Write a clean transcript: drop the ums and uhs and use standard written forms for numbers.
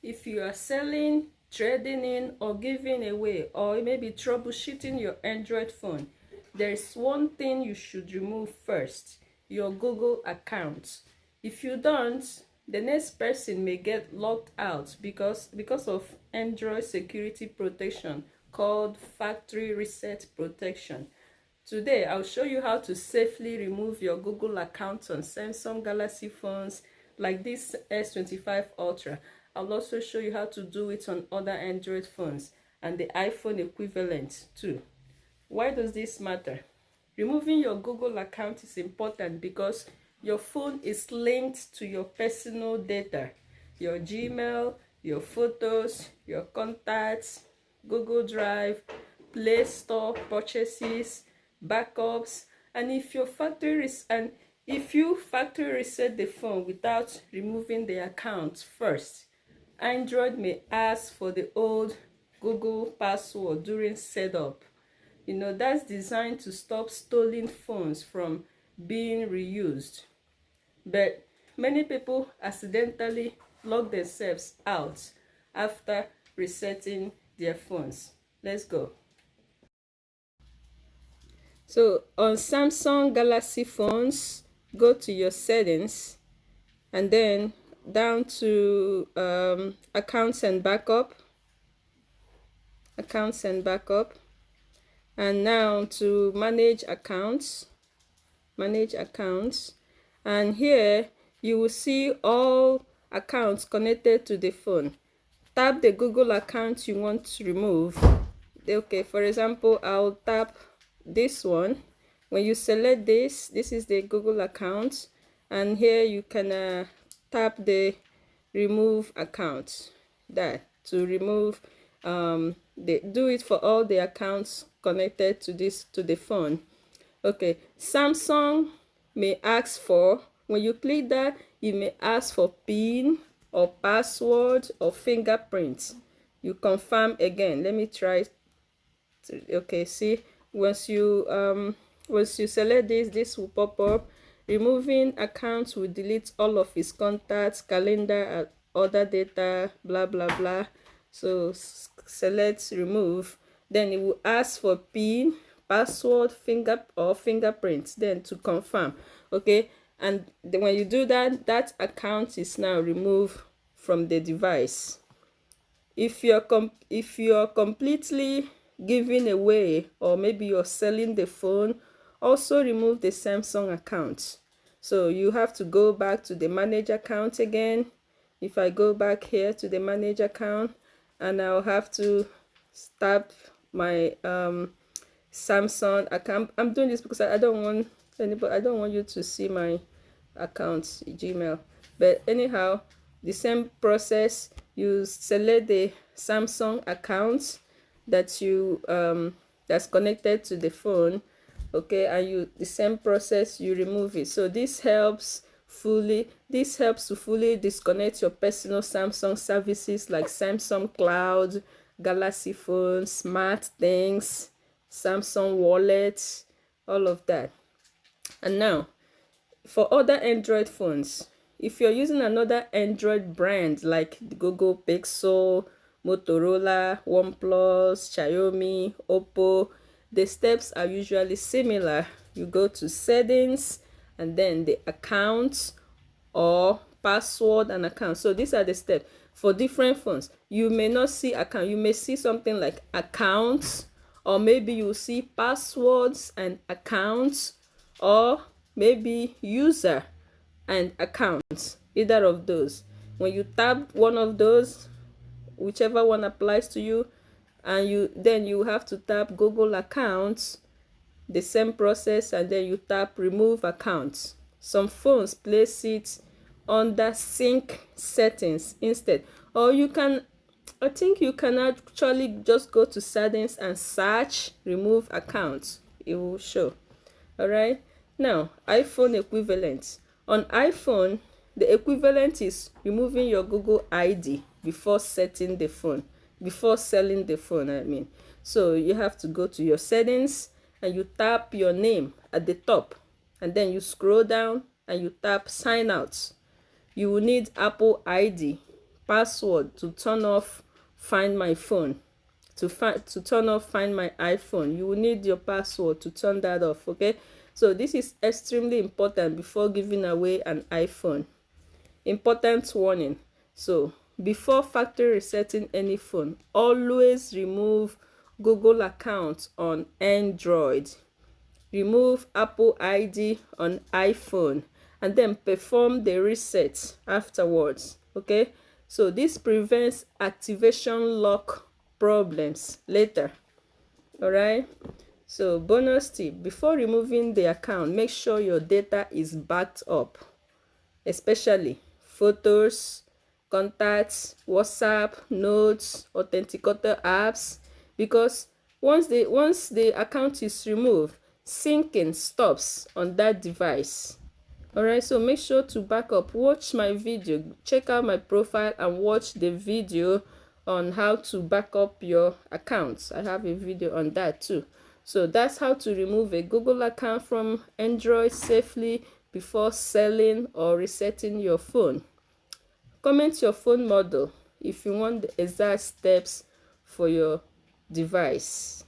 If you are selling, trading in, or giving away, or maybe troubleshooting your Android phone, there is one thing you should remove first: your Google account. If you don't, the next person may get locked out because of Android security protection called factory reset protection. Today, I'll show you how to safely remove your Google account on Samsung Galaxy phones like this S25 Ultra. I'll also show you how to do it on other Android phones and the iPhone equivalent too. Why does this matter? Removing your Google account is important because your phone is linked to your personal data, your Gmail, your photos, your contacts, Google Drive, Play Store purchases, backups, and if you factory reset the phone without removing the account first, Android may ask for the old Google password during setup. That's designed to stop stolen phones from being reused. But many people accidentally log themselves out after resetting their phones. Let's go. So on Samsung Galaxy phones, go to your settings and then down to accounts and backup, and now to manage accounts, and here you will see all accounts connected to the phone. Tap the Google account you want to remove. Okay, for example, I'll tap this one. When you select this is the Google account, and here you can tap the remove account, that to remove do it for all the accounts connected to the phone. Okay, Samsung may ask for, when you click that, it may ask for PIN or password or fingerprint. You confirm again. Let me try. Okay, see, once you select this will pop up. Removing accounts will delete all of his contacts, calendar, and other data, blah blah blah. So select remove, then it will ask for PIN, password, fingerprint, then to confirm. Okay, and when you do that, that account is now removed from the device. If you're completely giving away, or maybe you're selling the phone, also remove the Samsung account. So you have to go back to the manage account again. If I go back here to the manage account, and I'll have to tap my Samsung account. I'm doing this because I don't want anybody, I don't want you to see my account Gmail. But anyhow, the same process. You select the Samsung account that you that's connected to the phone, okay, and the same process, you remove it. So this helps to fully disconnect your personal Samsung services like Samsung Cloud, Galaxy Phone, Smart Things, Samsung Wallet, all of that. And now for other Android phones, if you're using another Android brand like Google Pixel, Motorola, OnePlus, Xiaomi, Oppo, the steps are usually similar. You go to settings and then the account or password and account. So these are the steps for different phones. You may not see account, you may see something like accounts, or maybe you see passwords and accounts, or maybe user and accounts, either of those. When you tap one of those, whichever one applies to you, and then you have to tap Google accounts, the same process, and then you tap remove accounts. Some phones place it under sync settings instead, or you can, I think you can actually just go to settings and search remove accounts. It will show. All right, now iPhone equivalent. On iPhone, the equivalent is removing your Google ID before setting the phone, before selling the phone, I mean. So you have to go to your settings and you tap your name at the top, and then you scroll down and you tap sign out. You will need Apple ID password to turn off Find My Phone. To turn off Find My iPhone, you will need your password to turn that off. Okay, so this is extremely important before giving away an iPhone. Important warning: so before factory resetting any phone, always remove Google account on Android, remove Apple ID on iPhone, and then perform the reset afterwards. Okay, so this prevents activation lock problems later. All right, so bonus tip: before removing the account, make sure your data is backed up, especially photos, contacts, WhatsApp, notes, authenticator apps, because once the account is removed, syncing stops on that device. All right, so make sure to back up. Watch my video, check out my profile and watch the video on how to back up your accounts. I have a video on that too. So that's how to remove a Google account from Android safely before selling or resetting your phone. Comment your phone model if you want the exact steps for your device.